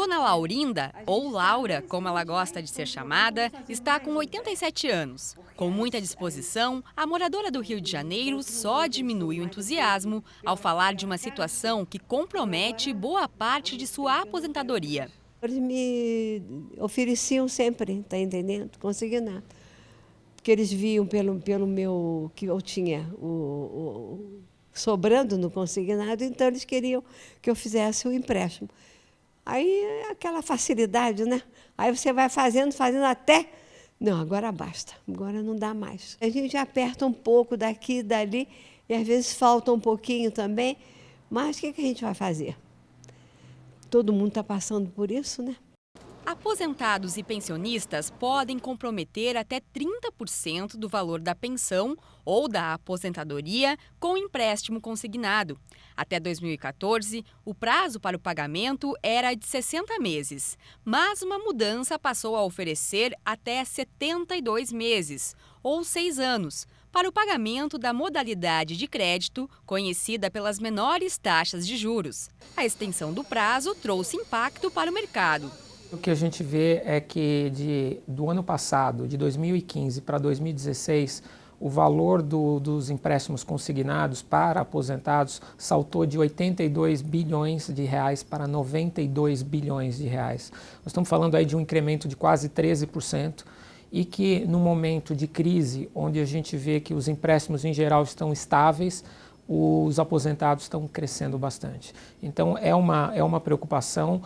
Dona Laurinda, ou Laura, como ela gosta de ser chamada, está com 87 anos. Com muita disposição, a moradora do Rio de Janeiro só diminui o entusiasmo ao falar de uma situação que compromete boa parte de sua aposentadoria. Eles me ofereciam sempre, tá entendendo? Consegui nada. Porque eles viam pelo meu, que eu tinha sobrando no consignado, então eles queriam que eu fizesse o empréstimo. Aí aquela facilidade, né? Aí você vai fazendo até... Não, agora basta, agora não dá mais. A gente aperta um pouco daqui e dali, e às vezes falta um pouquinho também, mas o que a gente vai fazer? Todo mundo está passando por isso, né? Aposentados e pensionistas podem comprometer até 30% do valor da pensão ou da aposentadoria com empréstimo consignado. Até 2014, o prazo para o pagamento era de 60 meses, mas uma mudança passou a oferecer até 72 meses, ou 6 anos, para o pagamento da modalidade de crédito conhecida pelas menores taxas de juros. A extensão do prazo trouxe impacto para o mercado. O que a gente vê é que do ano passado, de 2015 para 2016, o valor dos empréstimos consignados para aposentados saltou de 82 bilhões de reais para 92 bilhões de reais. Nós estamos falando aí de um incremento de quase 13%. E que no momento de crise, onde a gente vê que os empréstimos em geral estão estáveis, os aposentados estão crescendo bastante. Então é uma preocupação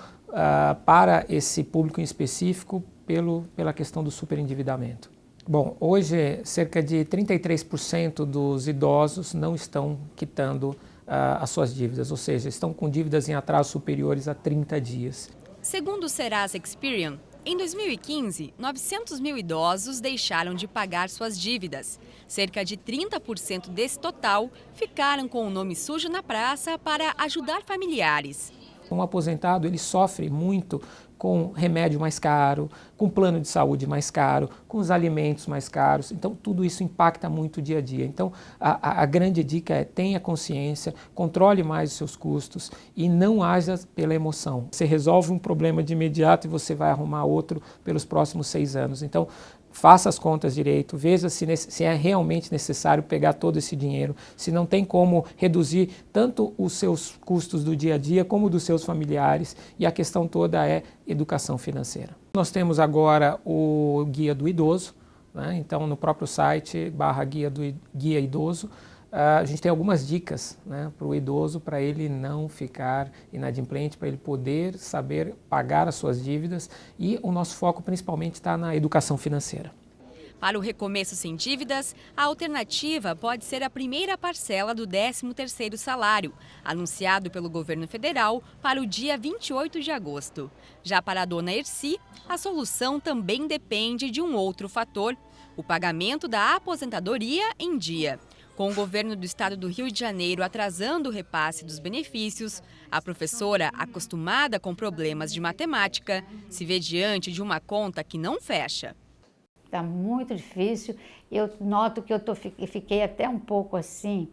para esse público em específico pela questão do superendividamento. Bom, hoje cerca de 33% dos idosos não estão quitando as suas dívidas, ou seja, estão com dívidas em atraso superiores a 30 dias. Segundo o Serasa Experian, em 2015, 900 mil idosos deixaram de pagar suas dívidas. Cerca de 30% desse total ficaram com o nome sujo na praça para ajudar familiares. Um aposentado ele sofre muito com remédio mais caro, com plano de saúde mais caro, com os alimentos mais caros. Então, tudo isso impacta muito o dia a dia. Então, a grande dica é tenha consciência, controle mais os seus custos e não haja pela emoção. Você resolve um problema de imediato e você vai arrumar outro pelos próximos 6 anos. Então, faça as contas direito, veja se é realmente necessário pegar todo esse dinheiro, se não tem como reduzir tanto os seus custos do dia a dia como dos seus familiares, e a questão toda é educação financeira. Nós temos agora o Guia do Idoso, né? Então no próprio site /Guia Idoso, a gente tem algumas dicas, né, para o idoso, para ele não ficar inadimplente, para ele poder saber pagar as suas dívidas, e o nosso foco principalmente está na educação financeira. Para o recomeço sem dívidas, a alternativa pode ser a primeira parcela do 13º salário, anunciado pelo governo federal para o dia 28 de agosto. Já para a dona Erci, a solução também depende de um outro fator: o pagamento da aposentadoria em dia. Com o governo do estado do Rio de Janeiro atrasando o repasse dos benefícios, a professora, acostumada com problemas de matemática, se vê diante de uma conta que não fecha. Está muito difícil. Eu noto que fiquei até um pouco assim,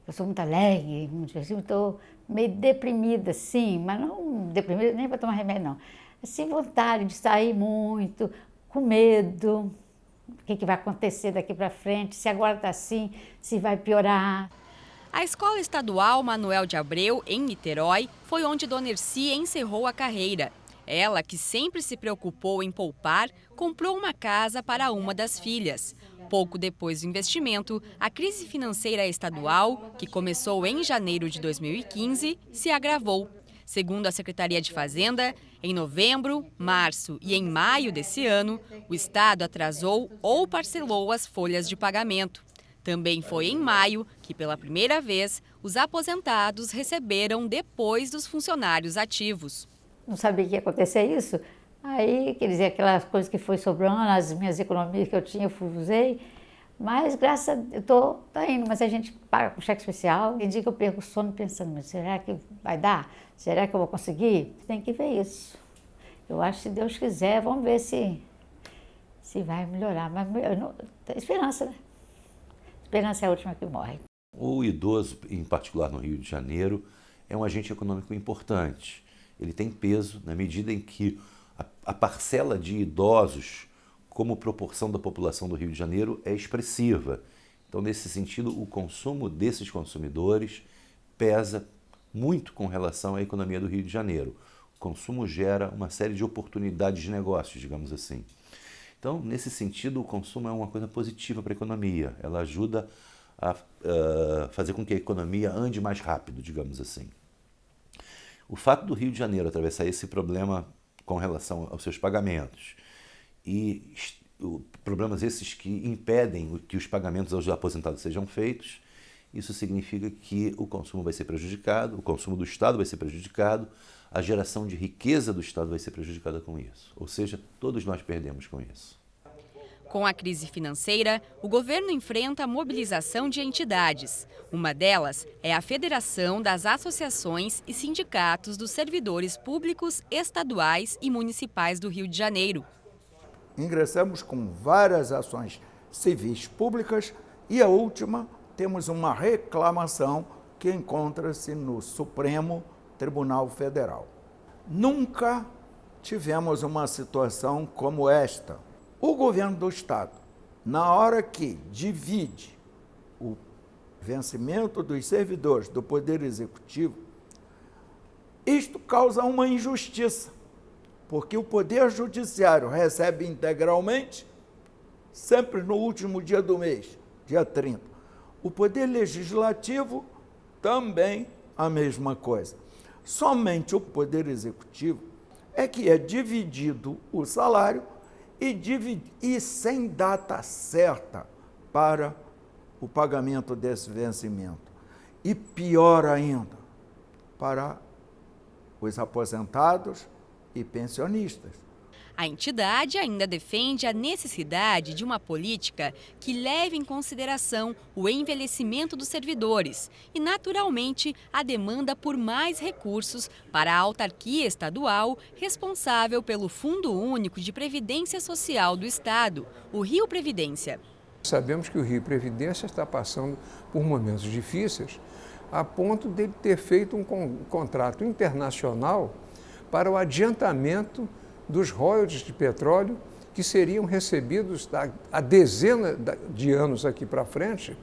eu sou muito alegre, muito assim, estou meio deprimida, sim, mas não deprimida nem para tomar remédio, não. Assim, vontade de sair muito, com medo. O que vai acontecer daqui para frente, se agora está assim, se vai piorar. A Escola Estadual Manuel de Abreu, em Niterói, foi onde Dona Erci encerrou a carreira. Ela, que sempre se preocupou em poupar, comprou uma casa para uma das filhas. Pouco depois do investimento, a crise financeira estadual, que começou em janeiro de 2015, se agravou. Segundo a Secretaria de Fazenda, em novembro, março e em maio desse ano, o Estado atrasou ou parcelou as folhas de pagamento. Também foi em maio que, pela primeira vez, os aposentados receberam depois dos funcionários ativos. Não sabia que ia acontecer isso. Aí, quer dizer, aquelas coisas que foi sobrando, as minhas economias que eu tinha, eu usei. Mas, graças a Deus, eu tô indo, mas a gente paga com cheque especial. Tem dia que eu perco o sono pensando, mas será que vai dar? Será que eu vou conseguir? Tem que ver isso. Eu acho que, se Deus quiser, vamos ver se vai melhorar. Mas esperança, né? Esperança é a última que morre. O idoso, em particular no Rio de Janeiro, é um agente econômico importante. ele tem peso na medida em que a parcela de idosos como proporção da população do Rio de Janeiro é expressiva. Então, nesse sentido, o consumo desses consumidores pesa muito com relação à economia do Rio de Janeiro. O consumo gera uma série de oportunidades de negócios, digamos assim. Então, nesse sentido, o consumo é uma coisa positiva para a economia. Ela ajuda a fazer com que a economia ande mais rápido, digamos assim. O fato do Rio de Janeiro atravessar esse problema com relação aos seus pagamentos e problemas esses que impedem que os pagamentos aos aposentados sejam feitos, isso significa que o consumo vai ser prejudicado, o consumo do Estado vai ser prejudicado, a geração de riqueza do Estado vai ser prejudicada com isso. Ou seja, todos nós perdemos com isso. Com a crise financeira, o governo enfrenta a mobilização de entidades. Uma delas é a Federação das Associações e Sindicatos dos Servidores Públicos Estaduais e Municipais do Rio de Janeiro. Ingressamos com várias ações civis públicas e a última, temos uma reclamação que encontra-se no Supremo Tribunal Federal. Nunca tivemos uma situação como esta. O governo do Estado, na hora que divide o vencimento dos servidores do Poder Executivo, isto causa uma injustiça, porque o Poder Judiciário recebe integralmente, sempre no último dia do mês, dia 30. O Poder Legislativo também a mesma coisa. Somente o Poder Executivo é que é dividido o salário e sem data certa para o pagamento desse vencimento. E pior ainda, para os aposentados e pensionistas. A entidade ainda defende a necessidade de uma política que leve em consideração o envelhecimento dos servidores e, naturalmente, a demanda por mais recursos para a autarquia estadual responsável pelo Fundo Único de Previdência Social do Estado, o Rio Previdência. Sabemos que o Rio Previdência está passando por momentos difíceis, a ponto de ter feito um contrato internacional para o adiantamento dos royalties de petróleo que seriam recebidos há dezenas de anos aqui para frente,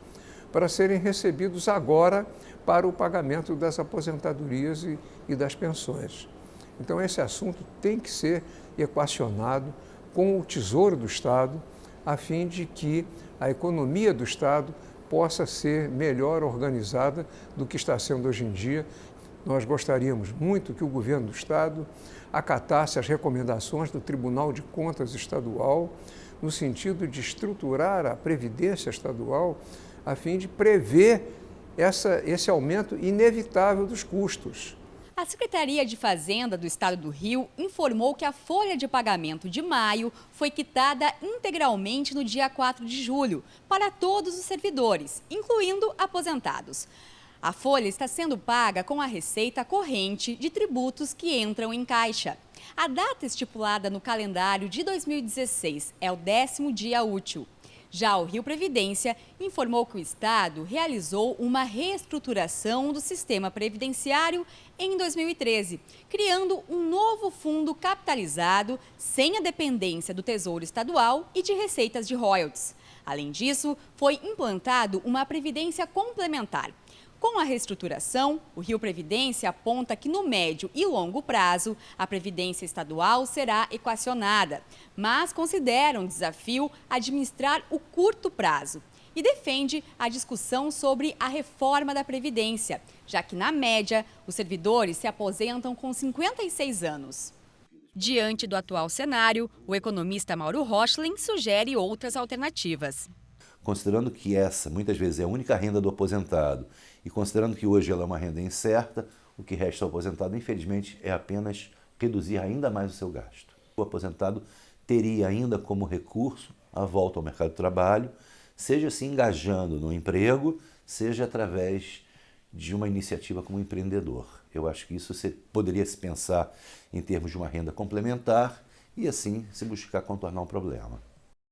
para serem recebidos agora para o pagamento das aposentadorias e das pensões. Então, esse assunto tem que ser equacionado com o Tesouro do Estado, a fim de que a economia do Estado possa ser melhor organizada do que está sendo hoje em dia. Nós gostaríamos muito que o governo do Estado acatasse as recomendações do Tribunal de Contas Estadual, no sentido de estruturar a Previdência Estadual, a fim de prever esse aumento inevitável dos custos. A Secretaria de Fazenda do Estado do Rio informou que a folha de pagamento de maio foi quitada integralmente no dia 4 de julho para todos os servidores, incluindo aposentados. A folha está sendo paga com a receita corrente de tributos que entram em caixa. A data estipulada no calendário de 2016 é o 10º dia útil. Já o Rio Previdência informou que o Estado realizou uma reestruturação do sistema previdenciário em 2013, criando um novo fundo capitalizado sem a dependência do Tesouro Estadual e de receitas de royalties. Além disso, foi implantado uma previdência complementar. Com a reestruturação, o Rio Previdência aponta que no médio e longo prazo, a Previdência Estadual será equacionada, mas considera um desafio administrar o curto prazo e defende a discussão sobre a reforma da Previdência, já que, na média, os servidores se aposentam com 56 anos. Diante do atual cenário, o economista Mauro Rochlin sugere outras alternativas. Considerando que essa, muitas vezes, é a única renda do aposentado e considerando que hoje ela é uma renda incerta, o que resta ao aposentado, infelizmente, é apenas reduzir ainda mais o seu gasto. O aposentado teria ainda como recurso a volta ao mercado de trabalho, seja se engajando no emprego, seja através de uma iniciativa como empreendedor. Eu acho que isso poderia se pensar em termos de uma renda complementar e, assim, se buscar contornar um problema.